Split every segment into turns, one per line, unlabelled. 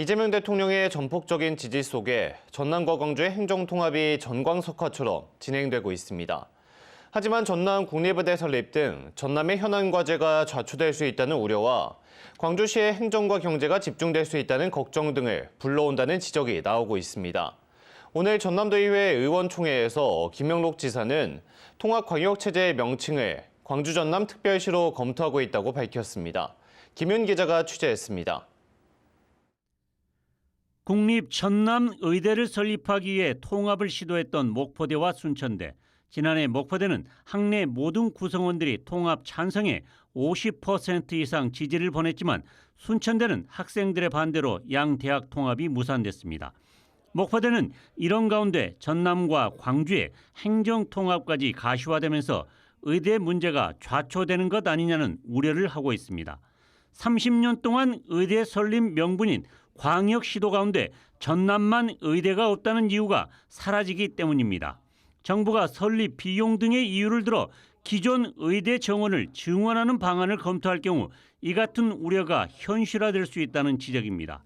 이재명 대통령의 전폭적인 지지 속에 전남과 광주의 행정통합이 전광석화처럼 진행되고 있습니다. 하지만 전남 국립의대 설립 등 전남의 현안 과제가 좌초될 수 있다는 우려와 광주시의 행정과 경제가 집중될 수 있다는 걱정 등을 불러온다는 지적이 나오고 있습니다. 오늘 전남도의회 의원총회에서 김영록 지사는 통합광역체제의 명칭을 광주 전남 특별시로 검토하고 있다고 밝혔습니다. 김윤 기자가 취재했습니다.
국립 전남의대를 설립하기 위해 통합을 시도했던 목포대와 순천대. 지난해 목포대는 학내 모든 구성원들이 통합 찬성에 50% 이상 지지를 보냈지만 순천대는 학생들의 반대로 양 대학 통합이 무산됐습니다. 목포대는 이런 가운데 전남과 광주의 행정 통합까지 가시화되면서 의대 문제가 좌초되는 것 아니냐는 우려를 하고 있습니다. 30년 동안 의대 설립 명분인 광역시도 가운데 전남만 의대가 없다는 이유가 사라지기 때문입니다. 정부가 설립 비용 등의 이유를 들어 기존 의대 정원을 증원하는 방안을 검토할 경우 이 같은 우려가 현실화될 수 있다는 지적입니다.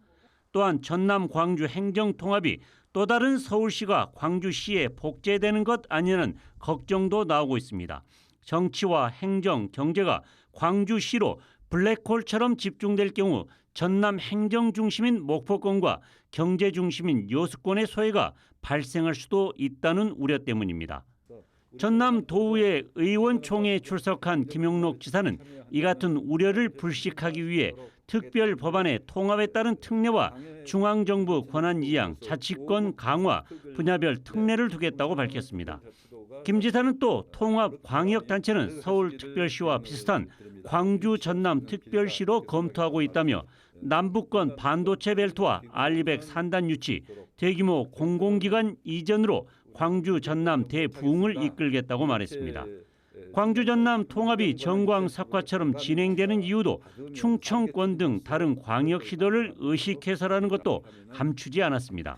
또한 전남 광주 행정통합이 또 다른 서울시가 광주시에 복제되는 것 아니냐는 걱정도 나오고 있습니다. 정치와 행정, 경제가 광주시로 블랙홀처럼 집중될 경우 전남 행정 중심인 목포권과 경제 중심인 여수권의 소외가 발생할 수도 있다는 우려 때문입니다. 전남 도의회 의원총회에 출석한 김영록 지사는 이 같은 우려를 불식하기 위해 특별 법안의 통합에 따른 특례와 중앙정부 권한 이양, 자치권 강화, 분야별 특례를 두겠다고 밝혔습니다. 김 지사는 또 통합 광역단체는 서울특별시와 비슷한 광주 전남 특별시로 검토하고 있다며 남북권 반도체 벨트와 알리백 산단 유치, 대규모 공공기관 이전으로 광주 전남 대부흥을 이끌겠다고 말했습니다. 광주 전남 통합이 전광석화처럼 진행되는 이유도 충청권 등 다른 광역시도를 의식해서라는 것도 감추지 않았습니다.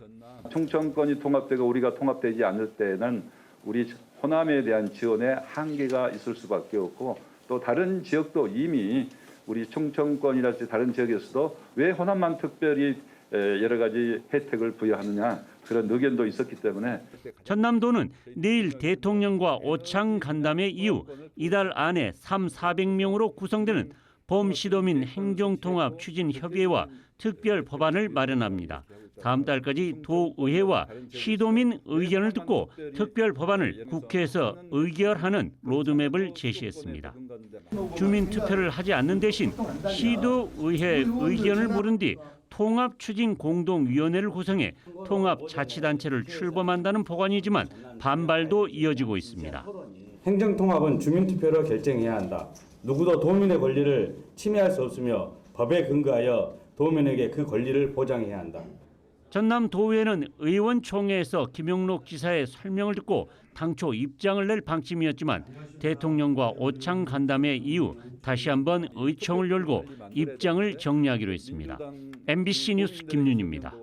충청권이 통합되고 우리가 통합되지 않을 때는 우리 호남에 대한 지원에 한계가 있을 수밖에 없고 또 다른 지역도 이미 우리 충청권이랄지 다른 지역에서도 왜 호남만 특별히 여러 가지 혜택을 부여하느냐 그런 의견도 있었기 때문에
전남도는 내일 대통령과 오창 간담회 이후 이달 안에 300~400명으로 구성되는 범시도민 행정통합 추진협의회와 특별 법안을 마련합니다. 다음 달까지 도의회와 시도민 의견을 듣고 특별 법안을 국회에서 의결하는 로드맵을 제시했습니다. 주민투표를 하지 않는 대신 시도의회 의견을 물은 뒤 통합추진공동위원회를 구성해 통합자치단체를 출범한다는 법안이지만 반발도 이어지고 있습니다.
행정통합은 주민투표로 결정해야 한다. 누구도 도민의 권리를 침해할 수 없으며 법에 근거하여 도민에게 그 권리를 보장해야 한다.
전남도의회는 의원총회에서 김영록 지사의 설명을 듣고 당초 입장을 낼 방침이었지만 대통령과 오창 간담회 이후 다시 한번 의총을 열고 입장을 정리하기로 했습니다. MBC 뉴스 김윤입니다.